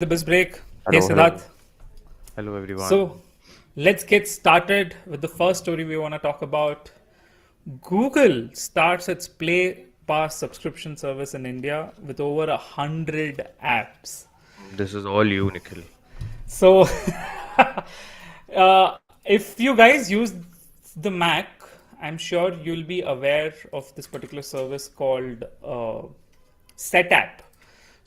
The bus break. Hey Hello, Siddharth. hello, hello everyone. So let's get started with the first story we want to talk about. Google starts its Play Pass subscription service in India with over 100 apps. This is all you, Nikhil. So if you guys use the Mac, I'm sure you'll be aware of this particular service called SetApp.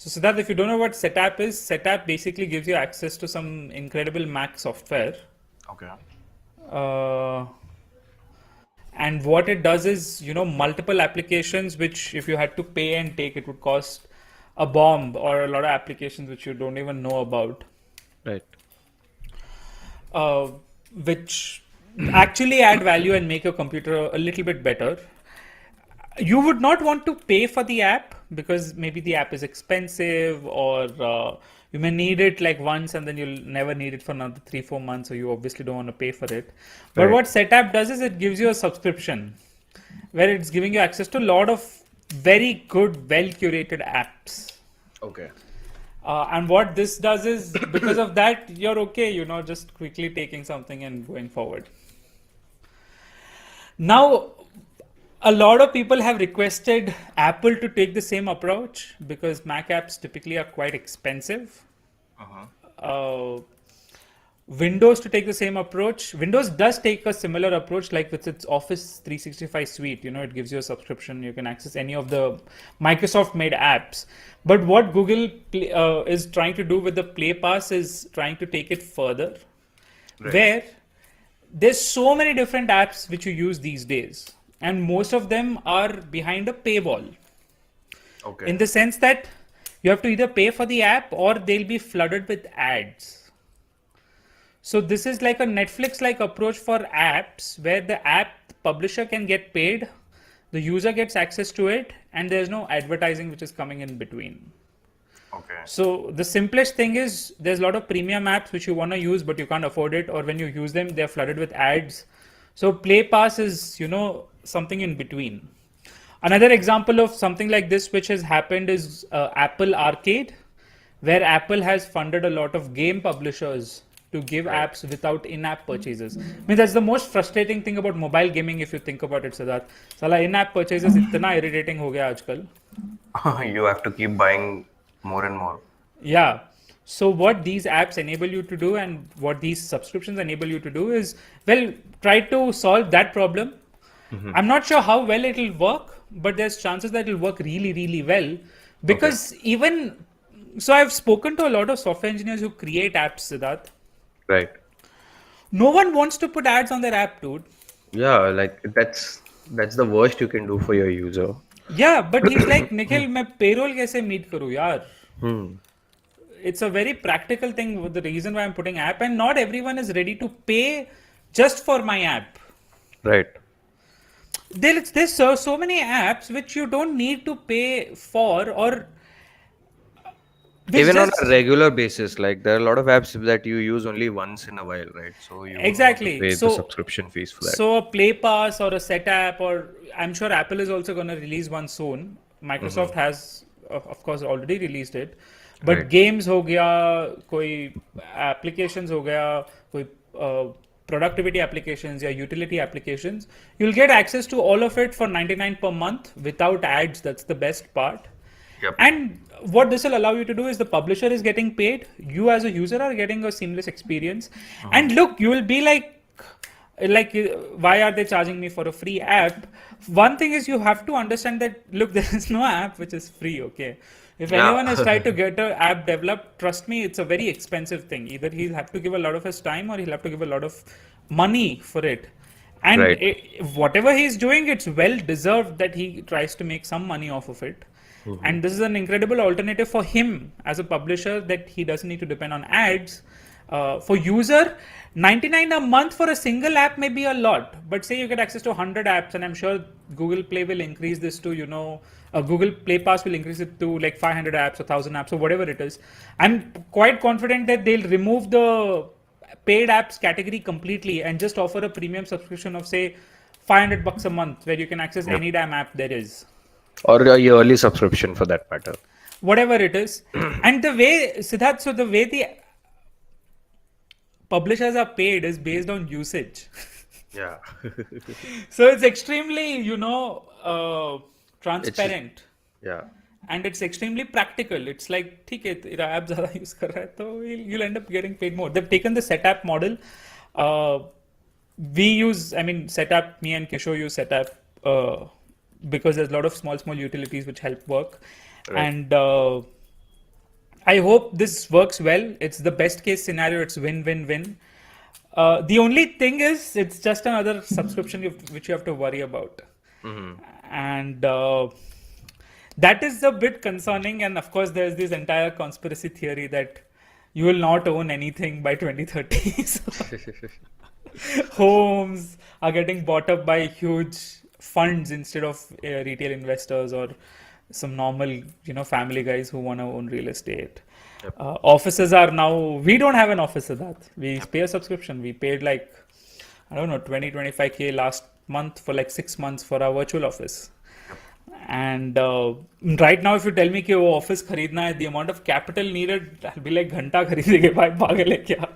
So Siddharth, if you don't know what SetApp is, SetApp basically gives you access to some incredible Mac software. Okay. Uh, and what it does is, multiple applications which if you had to pay and take, it would cost a bomb, or a lot of applications which you don't even know about, Right. uh, which actually add value and make your computer a little bit better. You would not want to pay for the app because maybe the app is expensive, or you may need it like once and then you'll never need it for another 3-4 months, so you obviously don't want to pay for it. But Right. what SetApp does is it gives you a subscription where it's giving you access to a lot of very good, well curated apps. Okay. And what this does is, because of that, you're okay, just quickly taking something and going forward. Now, a lot of people have requested Apple to take the same approach because Mac apps typically are quite expensive. Uh-huh. Uh, Windows to take the same approach. Windows does take a similar approach, like with its Office 365 suite. It gives you a subscription. You can access any of the Microsoft made apps. But what Google is trying to do with the Play Pass is trying to take it further, Right. where there's so many different apps which you use these days, and most of them are behind a paywall, Okay. in the sense that you have to either pay for the app or they'll be flooded with ads. So this is like a Netflix like approach for apps, where the app publisher can get paid, the user gets access to it, and there's no advertising which is coming in between. Okay. So the simplest thing is, there's a lot of premium apps which you want to use but you can't afford it, or when you use them they're flooded with ads. So Play Pass is, something in between. Another example of something like this which has happened is Apple Arcade, where Apple has funded a lot of game publishers to give Right. apps without in-app purchases. I mean, that's the most frustrating thing about mobile gaming if you think about it, Siddharth. Sala in-app purchases इतना irritating हो गया आजकल. You have to keep buying more and more. Yeah. So what these apps enable you to do, and what these subscriptions enable you to do is, well, try to solve that problem. I'm not sure how well it'll work, but there's chances that it'll work really, really well. Because so I've spoken to a lot of software engineers who create apps, Siddharth. Right. No one wants to put ads on their app, dude. Yeah, like that's the worst you can do for your user. Yeah, but he's like, Nikhil, मैं payroll कैसे meet करूँ यार? Hmm. It's a very practical thing with the reason why I'm putting app, and not everyone is ready to pay just for my app. Right. There's so many apps which you don't need to pay for, or which Even on just a regular basis, like there are a lot of apps that you use only once in a while, right? So you won't want to exactly. pay the So subscription fees for that. so a Play Pass or a Set app, or I'm sure Apple is also going to release one soon. Microsoft has, of course, already released it. But Right. games हो गया, कोई applications हो गया, कोई productivity applications, या utility applications, you'll get access to all of it for 99 per month without ads. That's the best part. Yep. And what this will allow you to do is, the publisher is getting paid, you as a user are getting a seamless experience. And look, you will be like, why are they charging me for a free app? One thing is, you have to understand that, look, there is no app which is free, okay? If Yeah. anyone has tried to get an app developed, trust me, it's a very expensive thing. Either he'll have to give a lot of his time, or he'll have to give a lot of money for it. And Right. whatever he's doing, it's well deserved that he tries to make some money off of it. And this is an incredible alternative for him as a publisher, that he doesn't need to depend on ads. For user, 99 a month for a single app may be a lot, but say you get access to 100 apps, and I'm sure Google Play will increase this to, Google Play Pass will increase it to like 500 apps or 1000 apps or whatever it is. I'm quite confident that they'll remove the paid apps category completely and just offer a premium subscription of, say, $500 a month, where you can access any damn app there is. Or a yearly subscription for that matter. whatever it is. And the way, Siddharth, so the way the publishers are paid is based on usage. Yeah. So it's extremely, transparent. Yeah. And it's extremely practical. It's like, ठीक है तेरा app ज़्यादा use कर रहा है तो you'll end up getting paid more. They've taken the Setapp model. Setapp, me and Kishore use Setapp because there's a lot of small utilities which help work. Right. And I hope this works well. It's the best case scenario. It's win-win-win. The only thing is, it's just another subscription which you have to worry about. And that is a bit concerning. And of course, there's this entire conspiracy theory that you will not own anything by 2030. So homes are getting bought up by huge funds instead of retail investors or some normal, family guys who want to own real estate. Yep. Offices are now, we don't have an office of that. We pay a subscription. We paid 25K last month for 6 months for our virtual office. And right now, if you tell me कि वो office खरीदना है, the amount of capital needed, I'll be like घंटा खरीदेंगे भाई पागल है क्या?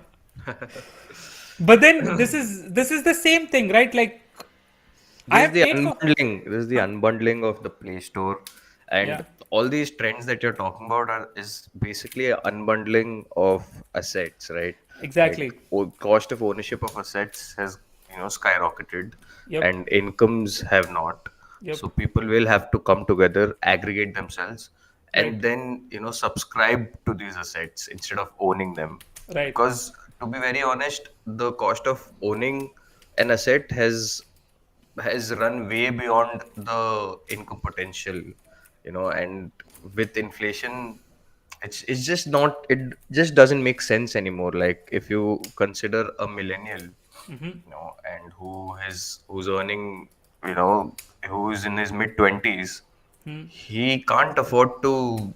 But then this is the same thing, right? Like This is the unbundling of the Play Store, and all these trends that you're talking about is basically an unbundling of assets, right? Exactly. Cost of ownership of assets has skyrocketed, Yep. and incomes have not. Yep. So people will have to come together, aggregate themselves, and then subscribe to these assets instead of owning them. Right. Because to be very honest, the cost of owning an asset has run way beyond the income potential, and with inflation, it's just not, it just doesn't make sense anymore. Like if you consider a millennial, and who's earning, who's in his mid 20s, he can't afford to,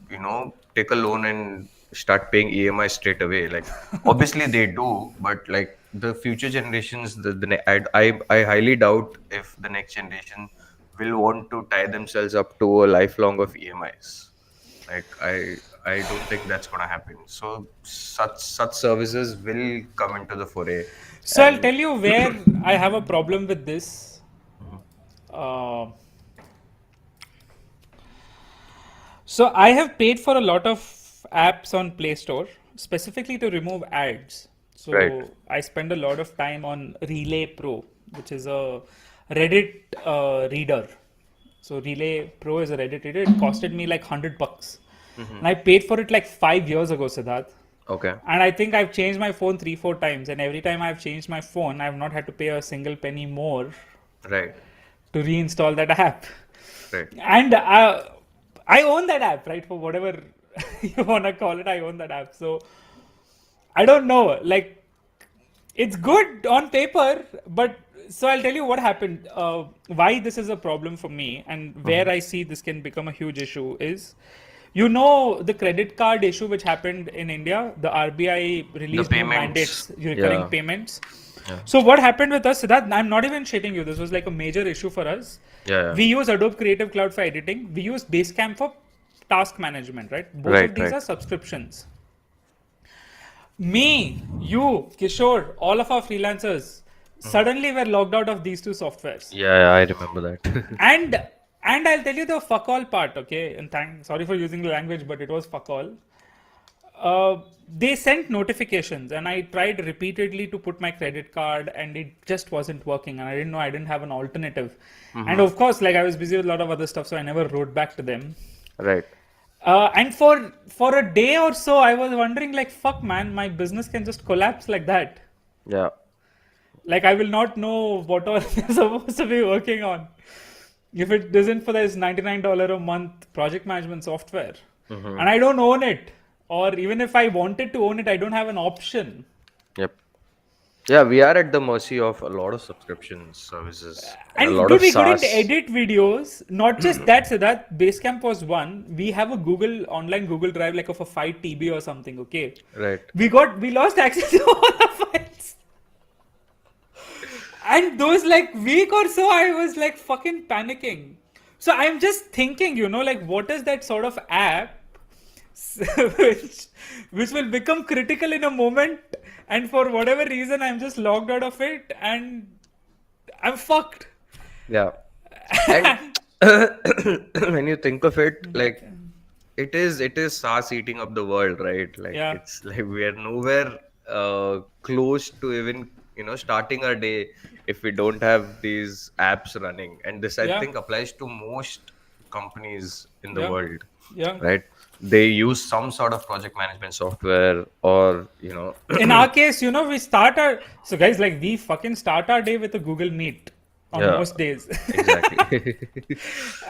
take a loan and start paying EMI straight away. Like obviously they do, but like the future generations, I highly doubt if the next generation will want to tie themselves up to a lifelong of EMIs. Like I don't think that's gonna happen. So such services will come into the foray. So I'll tell you where I have a problem with this. So I have paid for a lot of apps on Play Store specifically to remove ads. So Right. I spend a lot of time on Relay Pro, which is a Reddit reader. So Relay Pro is a Reddit reader. It costed me like $100. And I paid for it like 5 years ago, Siddharth. Okay. And I think I've changed my phone 3-4 times. And every time I've changed my phone, I've not had to pay a single penny more Right. to reinstall that app. Right. And I own that app, right? For whatever you want to call it, I own that app. So I don't know. Like, it's good on paper, but so I'll tell you what happened. Why this is a problem for me, and where I see this can become a huge issue is, the credit card issue which happened in India. The RBI released new payments. mandates, recurring Yeah. payments. Yeah. So what happened with us, Siddharth, I'm not even shitting you. This was like a major issue for us. Yeah. We use Adobe Creative Cloud for editing. We use Basecamp for task management, right? Both Right, of these right. are subscriptions. Me, you, Kishore, all of our freelancers, suddenly we're logged out of these two softwares. Yeah, I remember that. And I'll tell you the fuck all part, okay? And sorry for using the language, but it was fuck all. They sent notifications, and I tried repeatedly to put my credit card, and it just wasn't working. And I didn't know, I didn't have an alternative. And of course, like I was busy with a lot of other stuff, so I never wrote back to them. Right. And for a day or so, I was wondering, like, fuck, man, my business can just collapse like that. Yeah. Like, I will not know what all I'm supposed to be working on if it isn't for this $99 a month project management software. And I don't own it. Or even if I wanted to own it, I don't have an option. Yep. Yeah, we are at the mercy of a lot of subscription services and And a lot dude, of we SaaS. couldn't edit videos. Not just that, Siddharth. Basecamp was one. We have a online Google Drive like of a 5 TB or something, okay? Right. We lost access to all the files. And those like week or so, I was like fucking panicking. So I'm just thinking, like what is that sort of app which which will become critical in a moment, and for whatever reason I'm just logged out of it and I'm fucked. Yeah. And when you think of it, like it is SaaS eating up the world, right? Like Yeah, it's like we are nowhere close to even starting our day if we don't have these apps running. And this I yeah, think applies to most companies in the yeah, world, yeah. right? They use some sort of project management software or In our case, we start our so guys, like, we fucking start our day with a Google Meet on yeah, most days. exactly.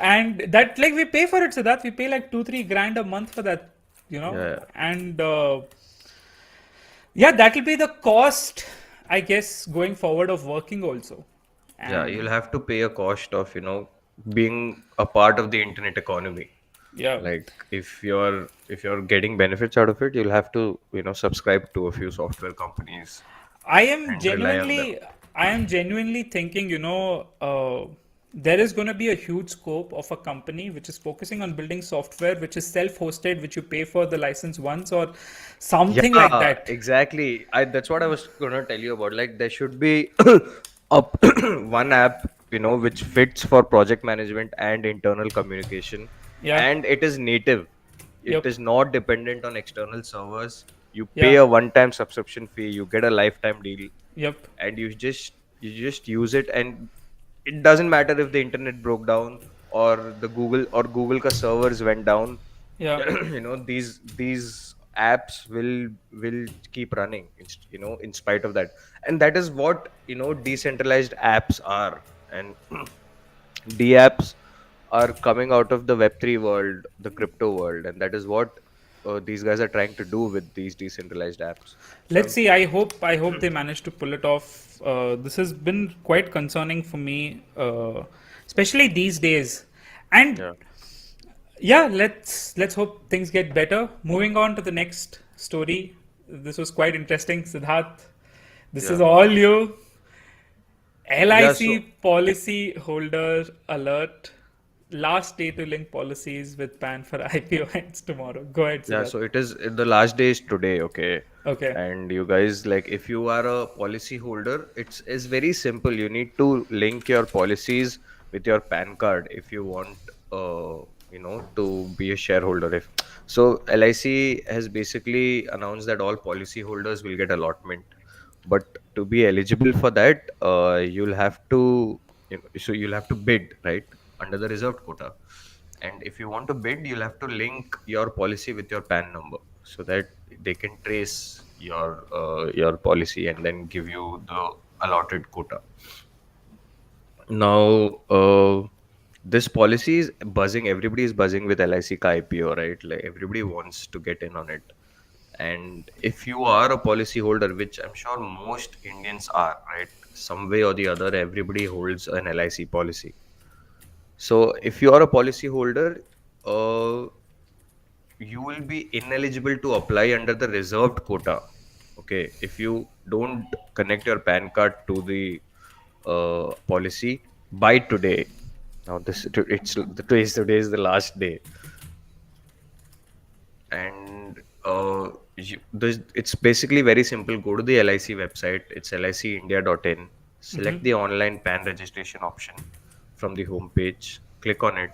And that, like, we pay for it, so that we pay like 2-3 grand a month for that, Yeah. and yeah, that'll be the cost, I guess, going forward of working also. Yeah, you'll And have to pay a cost of, being a part of the internet economy. yeah, Like if you're getting benefits out of it, you'll have to, subscribe to a few software companies I am and rely on them. genuinely, I am genuinely thinking, there is going to be a huge scope of a company which is focusing on building software which is self-hosted, which you pay for the license once or something like Yeah, that. exactly. That's what I was gonna tell you about. Like there should be up one app, which fits for project management and internal communication, Yeah. and it is native. It Yep. is not dependent on external servers. You pay Yeah. a one-time subscription fee, you get a lifetime deal, Yep. and you just use it, and it doesn't matter if the internet broke down or the Google ka servers went down. Yeah. These apps will keep running, in spite of that. And that is what decentralized apps are. And D apps are coming out of the Web3 world, the crypto world, and that is what these guys are trying to do with these decentralized apps. So Let's see. I hope they manage to pull it off. This has been quite concerning for me, especially these days. And yeah, yeah, let's hope things get better. Moving on to the next story. This was quite interesting, Siddharth. This is yeah, all you. yeah. LIC So policy holder alert. Last day to link policies with PAN for IPO ends tomorrow. Go ahead, yeah, Siddharth. so it is the last day is today, okay? Okay. And you guys, like, if you are a policy holder, it's very simple. You need to link your policies with your PAN card if you want, to be a shareholder. If so, LIC has basically announced that all policy holders will get allotment, but to be eligible for that, you'll have to, so you'll have to bid, right, under the reserved quota. And if you want to bid, you'll have to link your policy with your PAN number so that they can trace your policy and then give you the allotted quota. Now, this policy is buzzing. Everybody is buzzing with LIC ka IPO, right? Like everybody wants to get in on it. And if you are a policy holder, which I'm sure most Indians are, right? Some way or the other, everybody holds an LIC policy. So if you are a policy holder, uh, you will be ineligible to apply under the reserved quota. Okay, if you don't connect your PAN card to the policy by today. Now today is the last day, and it's basically very simple. Go to the LIC website. It's licindia.in. Select the online PAN registration option from the home page. Click on it.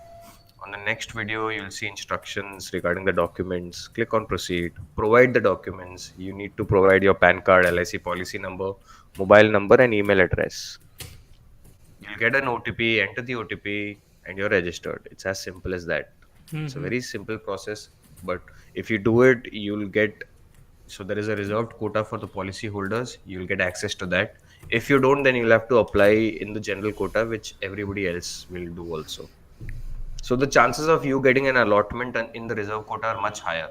On the next video, you'll see instructions regarding the documents. Click on proceed. Provide the documents. You need to provide your PAN card, LIC policy number, mobile number, and email address. You'll get an OTP, enter the OTP, and you're registered. It's as simple as that. It's a very simple process, but if you do it, you'll get, so there is a reserved quota for the policy holders. You'll get access to that. If you don't, then you'll have to apply in the general quota, which everybody else will do also. So the chances of you getting an allotment in the reserve quota are much higher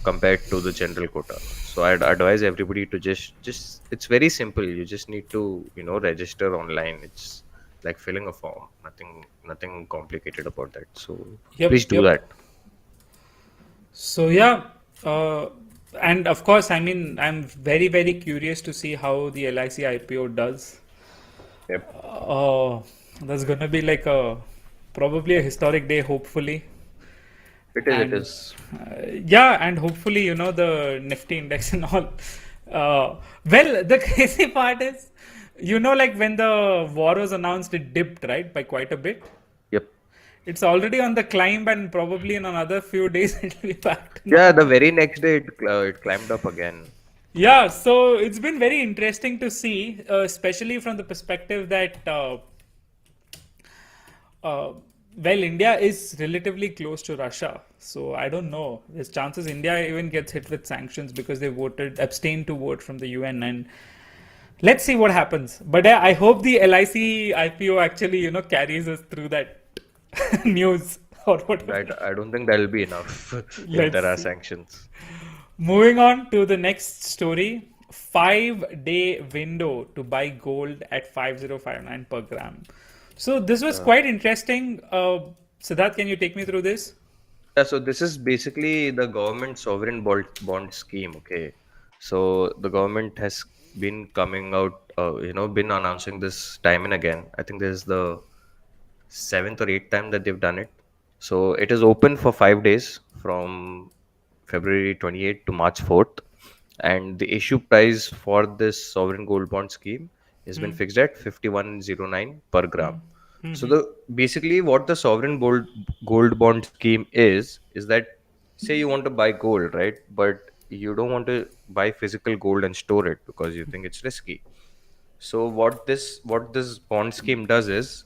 compared to the general quota. So I'd advise everybody to just it's very simple. You just need to, register online. It's like filling a form. Nothing complicated about that. So please Yep. do Yep. that. So yeah, uh, and of course, I mean, I'm very, very curious to see how the LIC IPO does. Yep. That's gonna be like a probably a historic day, hopefully. It is. It And is. yeah, and hopefully, the Nifty index and all. Well, the crazy part is, like when the war was announced, it dipped, right, by quite a bit. Yep. It's already on the climb, and probably in another few days, it'll be back to Yeah. The normal. very next day, it climbed up again. Yeah, so it's been very interesting to see, especially from the perspective that, uh, well, India is relatively close to Russia. So I don't know. There's chances India even gets hit with sanctions because they abstained to vote from the UN. And let's see what happens. But I hope the LIC IPO actually, carries us through that news or whatever. I don't think that'll be enough if Let's there are see. sanctions. Moving on to the next story. 5-day window to buy gold at 5059 per gram. So this was quite interesting. Siddharth, can you take me through this? Yeah, so this is basically the government sovereign bond scheme. Okay, so the government has been coming out, been announcing this time and again. I think this is the seventh or eighth time that they've done it. So it is open for 5 days from February 28th to March 4th, and the issue price for this sovereign gold bond scheme has been fixed at 5109 per gram. So the basically what the sovereign gold bond scheme is that, say you want to buy gold, right? But you don't want to buy physical gold and store it because you think it's risky. So what this bond scheme does is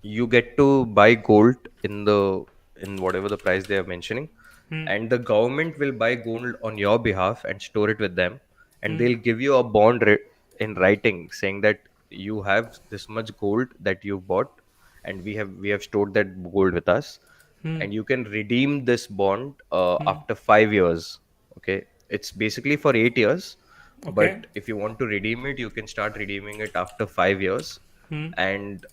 you get to buy gold in whatever the price they are mentioning, and the government will buy gold on your behalf and store it with them, and they'll give you a in writing saying that you have this much gold that you've bought, and we have stored that gold with us, and you can redeem this bond after 5 years. Okay, it's basically for 8 years, Okay. but if you want to redeem it, you can start redeeming it after 5 years. And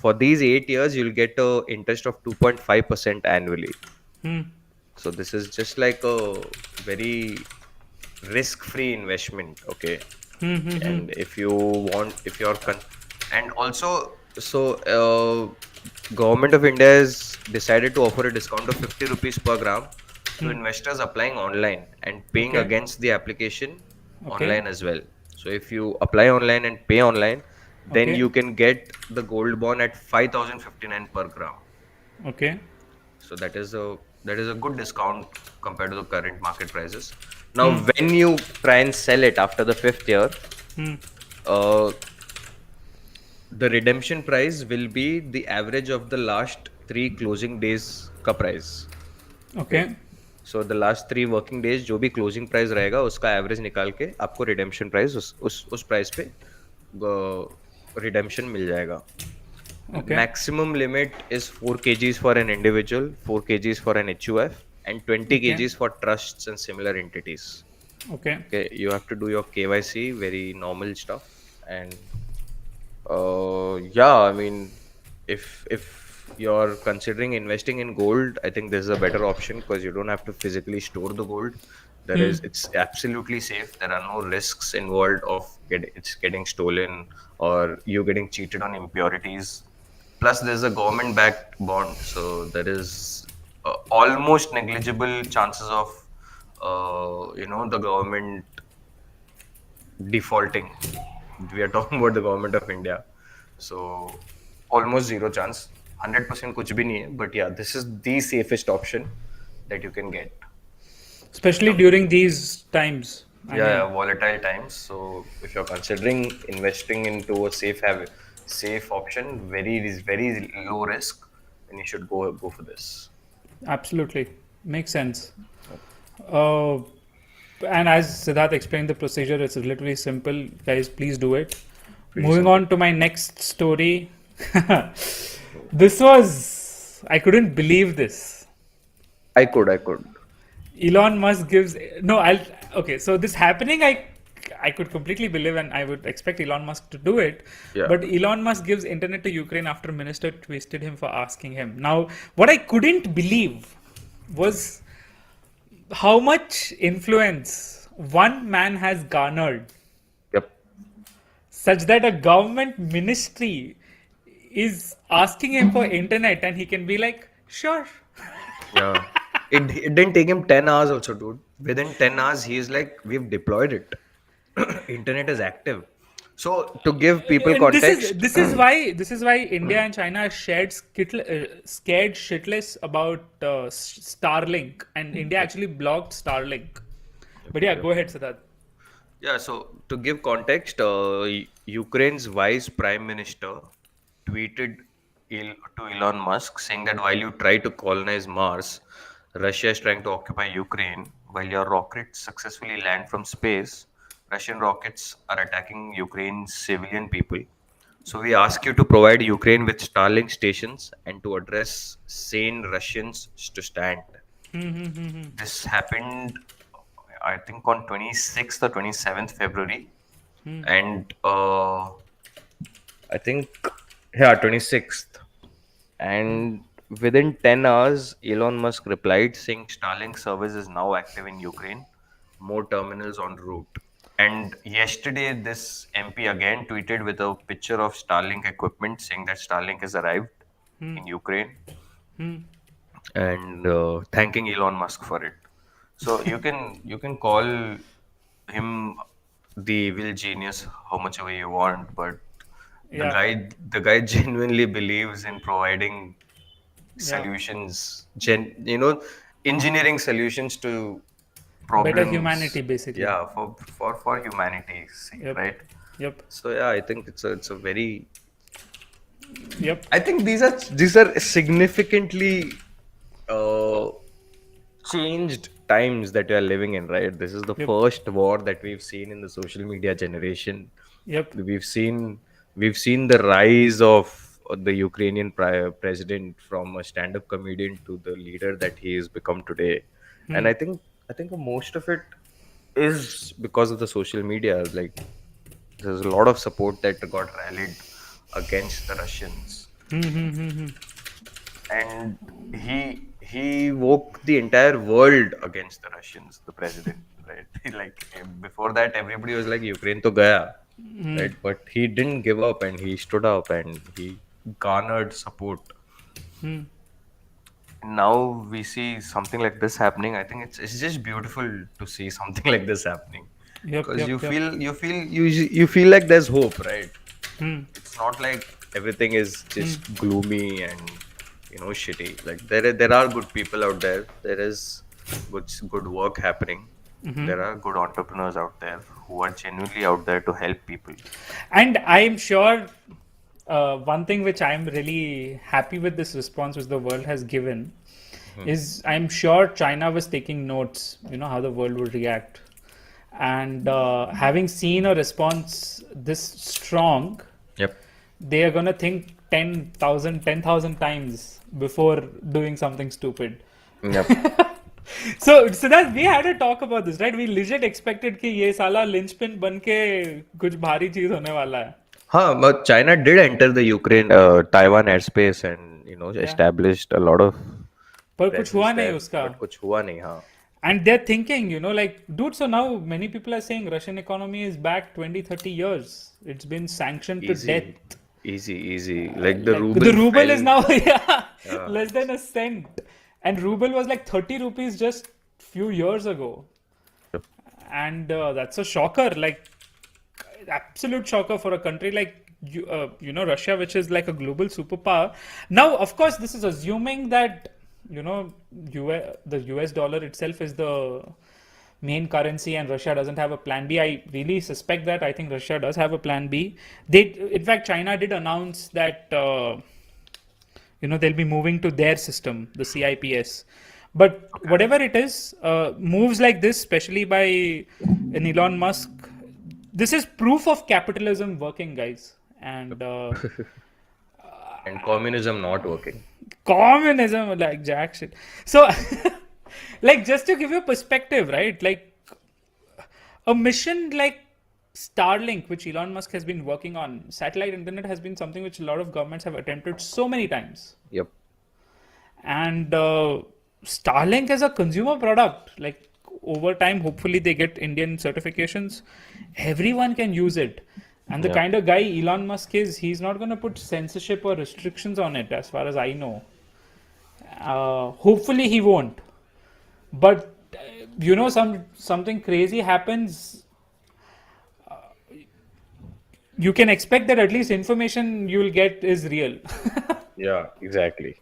for these 8 years you'll get a interest of 2.5% annually. So this is just like a very risk free investment. Okay, and if you want if you're and also, so government of India has decided to offer a discount of 50 rupees per gram to investors applying online and paying Okay. against the application Okay. online as well. So if you apply online and pay online, then Okay. you can get the gold bond at 5059 per gram. Okay. So that is a good discount compared to the current market prices. Now, when you try and sell it after the fifth year, uh, the redemption price will be the average of the last three closing days का price. Okay. Okay. So the last 3 working days जो भी closing price रहेगा उसका average निकाल के आपको redemption price उस price पे redemption मिल जाएगा. Okay. Maximum limit is 4 kgs for an individual, 4 kgs for an HUF, and 20 Okay. kgs for trusts and similar entities. Okay. Okay, you have to do your KYC, very normal stuff, and yeah, I mean, if you're considering investing in gold, I think this is a better option because you don't have to physically store the gold. It's absolutely safe. There are no risks involved of it's getting stolen or you getting cheated on impurities. Plus, there's a government-backed bond, so there is almost negligible chances of the government defaulting. We are talking about the government of India, so almost zero chance. 100% कुछ भी नहीं है, but yeah, this is the safest option that you can get. Especially during these times. I Yeah, mean, yeah, volatile times. So if you're considering investing into a safe option, very low risk, then you should go for this. absolutely. Makes sense. Uh, and as Siddharth explained the procedure, it's literally simple. Guys, please do it. Pretty Moving simple. on to my next story. This was, I couldn't believe this. I could. Elon Musk gives no. Okay. So this happening, I could completely believe, and I would expect Elon Musk to do it. Yeah. But Elon Musk gives internet to Ukraine after minister twisted him for asking him. Now, what I couldn't believe was how much influence one man has garnered, Yep. such that a government ministry is asking him for internet, and he can be like, sure. Yeah. It didn't take him 10 hours also, dude. Within 10 hours, he's like, we've deployed it. Internet is active. So to give people And context, this is why India and China are scared shitless about Starlink, and India actually blocked Starlink. But yeah, go ahead, Siddharth. yeah, so to give context, Ukraine's vice prime minister tweeted to Elon Musk saying that while you try to colonize Mars, Russia is trying to occupy Ukraine. While your rockets successfully land from space, Russian rockets are attacking Ukraine's civilian people. So we ask you to provide Ukraine with Starlink stations and to address sane Russians to stand. This happened, I think, on 26th or 27th February. And I think, yeah, 26th. And within 10 hours, Elon Musk replied saying Starlink service is now active in Ukraine, more terminals en route. And yesterday, this MP again tweeted with a picture of Starlink equipment saying that Starlink has arrived in Ukraine and thanking Elon Musk for it. So you can call him the evil genius how much ever you want, but the Yeah, guy genuinely believes in providing yeah. solutions, engineering solutions to Better problems. humanity, basically. Yeah, for humanity's sake, Yep, right? yep, So yeah, I think it's a very. yep, I think these are significantly uh, changed times that we are living in, right? This is the yep, first war that we've seen in the social media generation. yep. We've seen the rise of the Ukrainian president from a stand-up comedian to the leader that he has become today, and I think most of it is because of the social media. Like there's a lot of support that got rallied against the Russians, and he woke the entire world against the Russians, the president, right? Like before that, everybody was like Ukraine to gaya, right? But he didn't give up, and he stood up, and he garnered support. Now we see something like this happening. I think it's just beautiful to see something like this happening, Yep, because yep, you yep. feel you feel you feel like there's hope, right? It's not like everything is just gloomy and shitty. Like there are good people out there. There is good work happening. There are good entrepreneurs out there who are genuinely out there to help people. And I'm sure one thing which I'm really happy with this response which the world has given is I'm sure China was taking notes, how the world would react. And having seen a response this strong, Yep. they are going to think 10,000 times before doing something stupid. Yep. So that we had a talk about this, right? We legit expected कि ये साला linchpin बन के कुछ भारी चीज होने वाला है. Huh, but China did enter the Ukraine, Taiwan airspace and Yeah. established a lot of पर कुछ presence हुआ नहीं there. उसका. But कुछ हुआ नहीं, हाँ. And they're thinking, like, dude, so now many people are saying Russian economy is back 20, 30 years. It's been sanctioned to death. Easy. Like the ruble The ruble fell. is now less than a cent. And ruble was like 30 rupees just few years ago. And that's a shocker, like absolute shocker for a country like Russia, which is like a global superpower. Now, of course, this is assuming that the US dollar itself is the main currency and Russia doesn't have a plan B. I really suspect that. I think Russia does have a plan B. In fact, China did announce that they'll be moving to their system, the CIPS. But whatever it is, moves like this, especially by an Elon Musk, this is proof of capitalism working, guys. And And communism not working. communism, like jack shit. So, like, just to give you a perspective, right? Like, a mission like Starlink, which Elon Musk has been working on, satellite internet has been something which a lot of governments have attempted so many times. Yep. And Starlink as a consumer product, like over time, hopefully they get Indian certifications. Everyone can use it. And the Yeah. kind of guy Elon Musk is, he's not going to put censorship or restrictions on it, as far as I know. Hopefully he won't. But something crazy happens, you can expect that at least information you'll get is real. Yeah, exactly.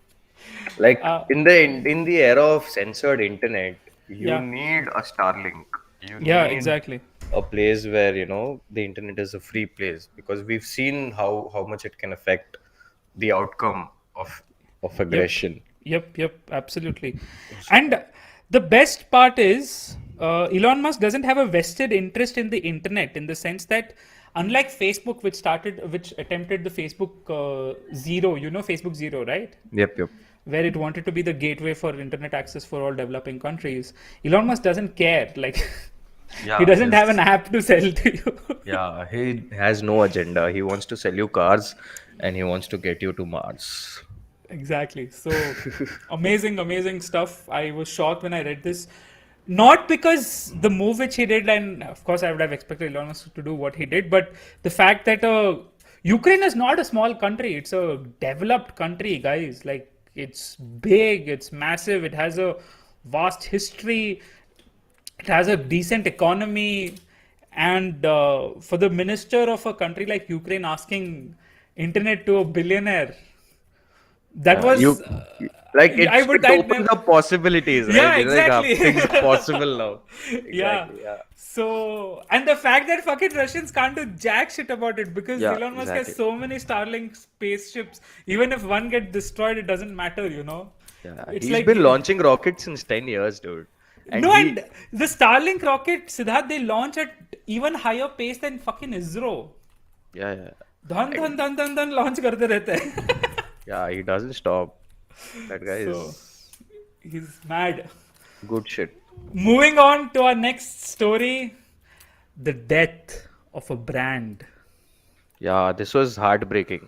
Like uh, in the era of censored internet, you yeah, need a Starlink. You yeah, need exactly. a place where the internet is a free place, because we've seen how much it can affect the outcome of Yep, aggression. yep, absolutely. And the best part is, Elon Musk doesn't have a vested interest in the internet, in the sense that, unlike Facebook, which attempted the Facebook Zero, Facebook Zero, right? Yep, yep. Where it wanted to be the gateway for internet access for all developing countries. Elon Musk doesn't care. Like, he Yeah, doesn't have an app to sell to you. he has no agenda. He wants to sell you cars and he wants to get you to Mars. Exactly. So amazing, amazing stuff. I was shocked when I read this. Not because the move which he did, and of course I would have expected Elon Musk to do what he did, but the fact that Ukraine is not a small country. It's a developed country, guys. Like, it's big, it's massive, it has a vast history, it has a decent economy, and for the minister of a country like Ukraine asking internet to a billionaire, that You was like I it would I opens never. up possibilities, right? Yeah, It's like exactly. things are possible now. Yeah. Exactly. Yeah. So, and the fact that fucking Russians can't do jack shit about it, because Yeah. Elon Musk has Exactly. so many Starlink spaceships. Even if one gets destroyed, it doesn't matter. Yeah. It's He's like, been launching rockets since 10 years, dude. And no, and the Starlink rocket, Siddharth, they launch at even higher pace than fucking ISRO. yeah, yeah. धन धन धन धन धन launch करते रहते हैं. Yeah, he doesn't stop. That guy So is he's mad. good shit. Moving on to our next story, the death of a brand. Yeah, this was heartbreaking.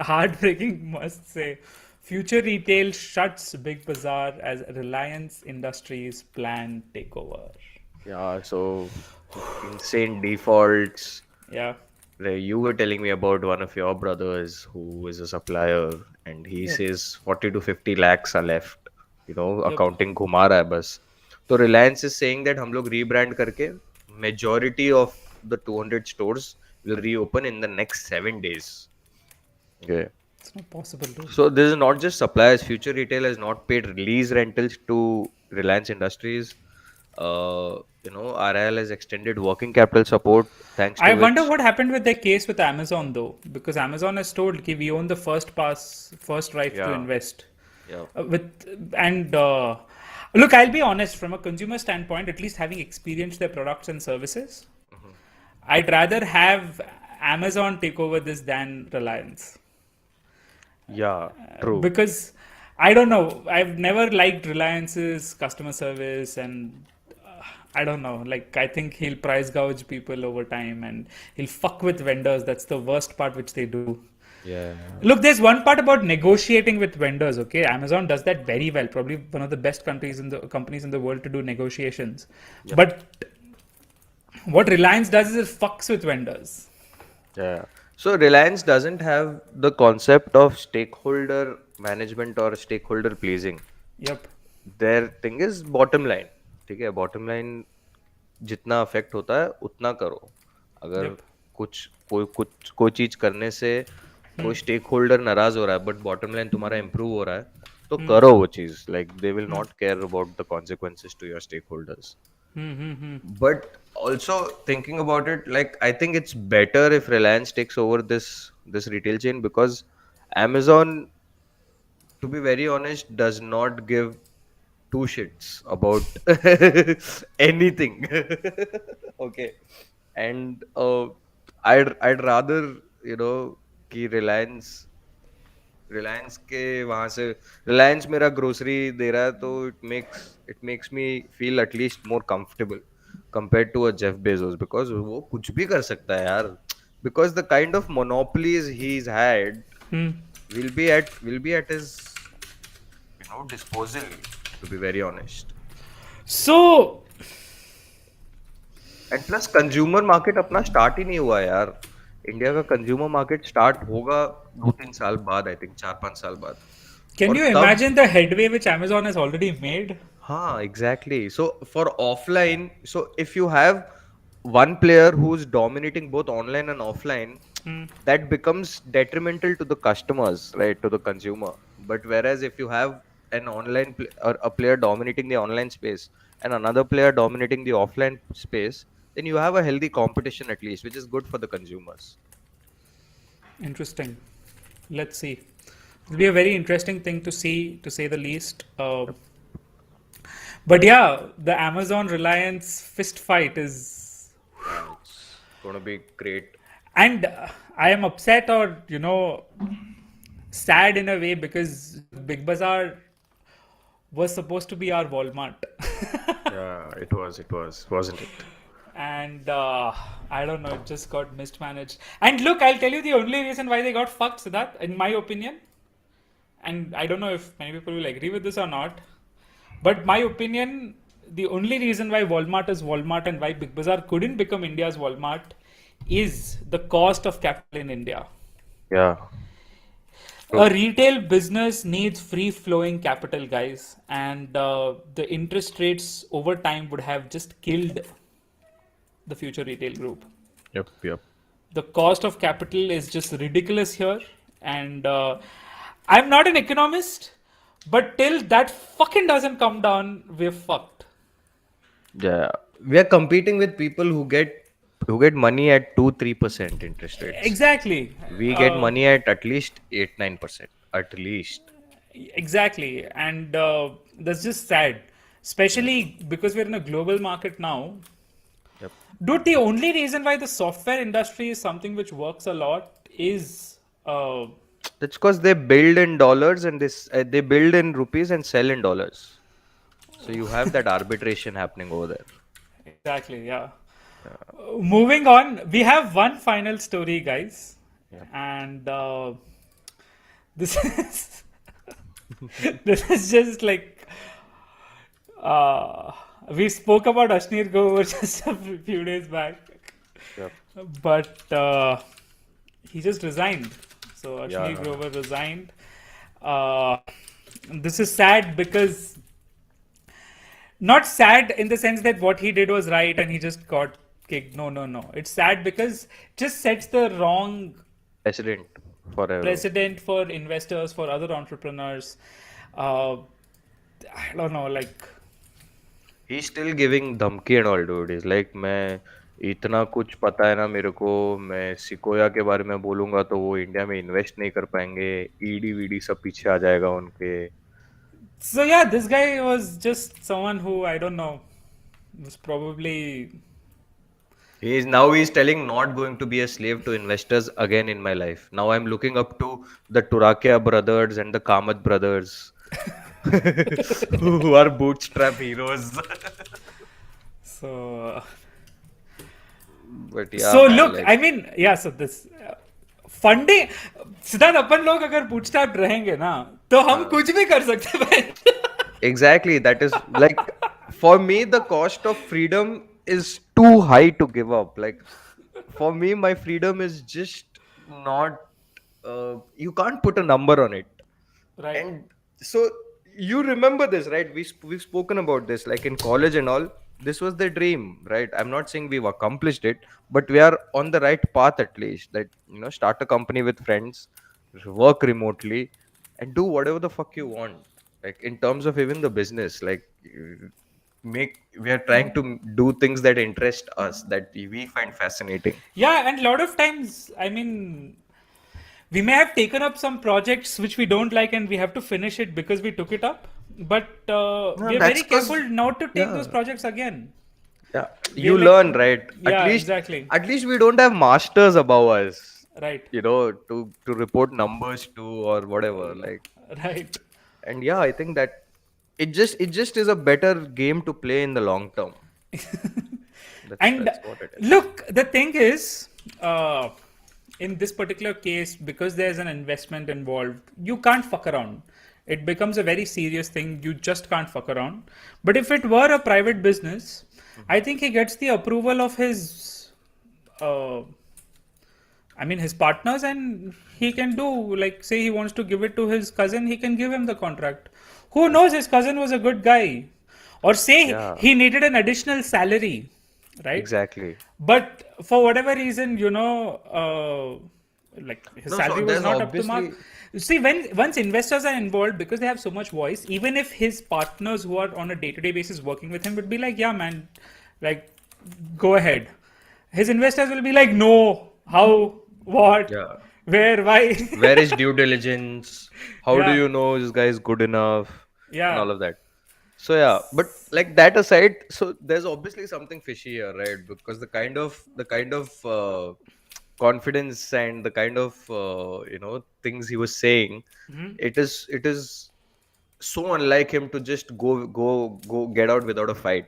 Heartbreaking, must say. Future Retail shuts Big Bazaar as Reliance Industries plan takeover. Yeah, so insane defaults. Yeah. Like, you were telling me about one of your brothers who is a supplier, and he Yep. says 40 to 50 lakhs are left. Yep. Accounting घुमा रहा है बस. So Reliance is saying that हम लोग rebrand करके majority of the 200 stores will reopen in the next 7 days. Okay. It's not possible, dude. So this is not just suppliers. Future Retail has not paid release rentals to Reliance Industries. RIL has extended working capital support, thanks I to wonder which, what happened with their case with Amazon, though, because Amazon has told कि we own the first right to yeah, invest. yeah, Look, I'll be honest, from a consumer standpoint, at least having experienced their products and services, I'd rather have Amazon take over this than Reliance. yeah, true. Because I don't know, I've never liked Reliance's customer service, and I don't know, like, I think he'll price gouge people over time, and he'll fuck with vendors. That's the worst part which they do. Yeah, Look, there's one part about negotiating with vendors. Okay, Amazon does that very well. Probably one of the best companies in the world to do negotiations. But what Reliance does is it fucks with vendors. yeah. So Reliance doesn't have the concept of stakeholder management or stakeholder pleasing. Yep. Their thing is bottom line. ठीक है, bottom line जितना affect होता है उतना करो. अगर Yep. कोई चीज करने से कोई स्टेक होल्डर नाराज हो रहा है बट बॉटम लाइन तुम्हारा इम्प्रूव हो रहा है तो करो वो चीज. Like they will not care about the consequences to your stakeholders. But also thinking about it, like, I think it's better if Reliance takes over this retail chain, because Amazon, to be very honest, does not give two shits about anything. Okay. And I'd rather, कि रिलायंस के वहां से रिलायंस मेरा grocery दे रहा है, तो it makes me feel at least more comfortable compare to a Jeff Bezos, because वो कुछ भी कर सकता है यार. Because the kind of monopolies he is had will be at his disposal, to be very honest. So, and plus consumer market अपना start ही नहीं हुआ है यार. इंडिया का कंज्यूमर मार्केट स्टार्ट होगा 2-3 साल बाद, आई थिंक 4-5 साल बाद. Can और you तब imagine the headway which Amazon has already made? हाँ, exactly. So for offline, so if you have one player who's dominating both online and offline, that becomes detrimental to the customers, right, to the consumer. But whereas if you have an or a player dominating the online space and another player dominating the offline space, then you have a healthy competition at least, which is good for the consumers. Interesting. Let's see. It'll be a very interesting thing to see, to say the least. Yep. But yeah, the Amazon Reliance fist fight is, Yeah, it's going to be great. and I am upset or sad in a way because Big Bazaar was supposed to be our Walmart. Yeah, it was, wasn't it? And I don't know, it just got mismanaged. And look, I'll tell you the only reason why they got fucked, Siddharth, in my opinion, and I don't know if many people will agree with this or not, but my opinion, the only reason why Walmart is Walmart and why Big Bazaar couldn't become India's Walmart is the cost of capital in India. Yeah. A retail business needs free flowing capital, guys, and the interest rates over time would have just killed the future retail group. Yep, yep. The cost of capital is just ridiculous here, and I'm not an economist, but till that fucking doesn't come down, we're fucked. Yeah, we are competing with people who get money at 2-3% interest rates. Exactly. We get money at least 8-9%. At least. Exactly, and that's just sad, especially because we're in a global market now. Yep. Dude, the only reason why the software industry is something which works a lot is That's because they build in dollars and they build in rupees and sell in dollars. So you have that arbitration happening over there. exactly, yeah. Moving on, we have one final story, guys, Yep. and this is this is just like we spoke about Ashnir Grover just a few days back, Yep. but he just resigned. So Ashnir Yeah. Grover resigned. Uh, this is sad because not sad in the sense that what he did was right and he just got kicked. No, no, no. It's sad because it just sets the wrong Precedent forever. precedent for investors, for other entrepreneurs. I don't know, like He's still giving धमकी and all, dude. He's like, मैं इतना कुछ पता है ना मेरे को, मैं सिकोया के बारे में बोलूंगा तो वो इंडिया में इन्वेस्ट नहीं कर पाएंगे, ईडी वीडी सब पीछे आ जाएगा उनके. so. Yeah, this guy was just someone who I don't know was probably He's telling not going to be a slave to investors again in my life. Now I'm looking up to the Turakia brothers and the Kamath brothers, who are bootstrap heroes. so. But yeah, So man, look, like, I mean, yeah. So this funding Siddharth अपन लोग अगर bootstrap रहेंगे ना तो हम कुछ भी कर सकते हैं भाई. exactly, that is like, for me the cost of freedom is too high to give up. Like, for me my freedom is just not, you can't put a number on it. Right. And so you remember this, right? We've spoken about this, like in college and all. This was the dream, right? I'm not saying we've accomplished it, but we are on the right path at least. That, start a company with friends, work remotely, and do whatever the fuck you want. Like, in terms of even the business, like, we are trying to do things that interest us, that we find fascinating. Yeah, and a lot of times, I mean, we may have taken up some projects which we don't like and we have to finish it because we took it up. But we are that's very 'cause- careful not to take yeah. those projects again. Yeah, We're you like- learn, right? Yeah, At least, exactly. At least we don't have masters above us, Right, to report numbers to or whatever. Like, right. and yeah, I think that it just is a better game to play in the long term. And That's what it is. look, the thing is, in this particular case, because there's an investment involved, you can't fuck around. It becomes a very serious thing. You just can't fuck around. But if it were a private business, I think he gets the approval of his, I mean, his partners, and he can do, like, say he wants to give it to his cousin, he can give him the contract. Who knows? His cousin was a good guy, or say Yeah, he needed an additional salary, right? exactly. But for whatever reason, like his No, so salary was there's not up to mark. obviously, You see, when once investors are involved, because they have so much voice, even if his partners who are on a day-to-day basis working with him would be like, yeah, man, like, go ahead. His investors will be like, no, how, what, yeah. where, why? Where is due diligence? How do Yeah, you know this guy is good enough? And yeah. all of that. So yeah, but like that aside, so there's obviously something fishy here, right? Because the kind of confidence and the kind of things he was saying, it is so unlike him to just go get out without a fight.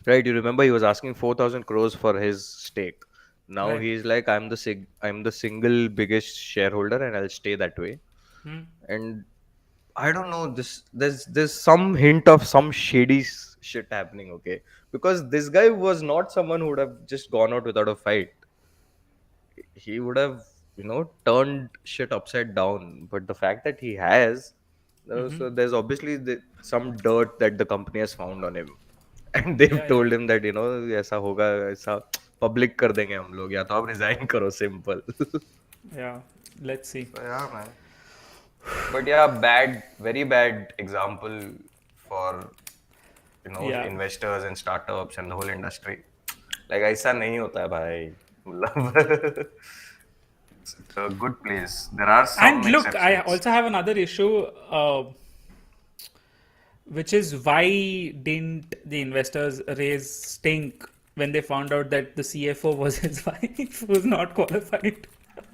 Right, you remember he was asking 4,000 crores for his stake. Now Right. he's like, I'm the single biggest shareholder and I'll stay that way. And I don't know, there's some hint of some shady shit happening, okay? Because this guy was not someone who would have just gone out without a fight. He would have, turned shit upside down. But the fact that he has, so there's obviously some dirt that the company has found on him. And they've Yeah, yeah, told him that, ऐसा होगा, ऐसा public कर देंगे हम लोग, या तो आप resign करो, simple. yeah. Let's see. So yeah, man. But yeah, bad, very bad example for Yeah. investors and startups and the whole industry. Like ऐसा नहीं होता है भाई. मतलब it's a good place. There are And some look, I exceptions. also have another issue, which is why didn't the investors raise stink when they found out that the CFO was his wife, who was not qualified?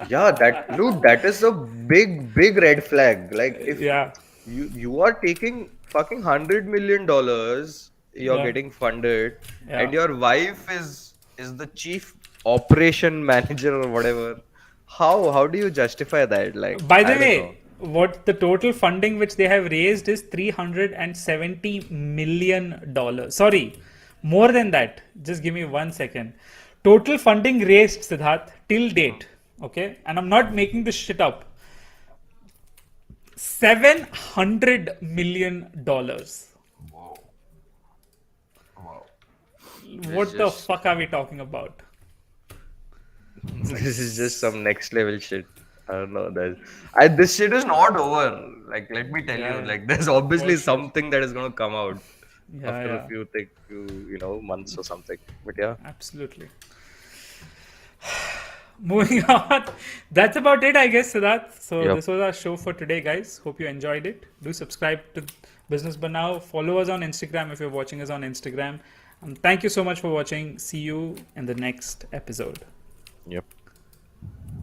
Yeah, that is a big red flag. Like if Yeah, you are taking fucking $100 million, you're yeah, getting funded, yeah. and your wife is the chief operation manager or whatever. How do you justify that? Like, By the I don't know. way, what the total funding which they have raised is $370 million. Sorry, more than that. Just give me 1 second. Total funding raised, Siddharth, till date. Okay, and I'm not making this shit up. $700 million. Wow. Wow. This What the just fuck are we talking about? It's like, this is just some next level shit. I don't know. This shit is not over. Like, let me tell you, yeah, like, there's for obviously sure. something that is gonna come out Yeah, after a yeah, few months or something. But yeah, absolutely. Moving on. That's about it, I guess, Siddharth. So yep, this was our show for today, guys. Hope you enjoyed it. Do subscribe to Business Banao. Follow us on Instagram if you're watching us on Instagram. And thank you so much for watching. See you in the next episode. yep.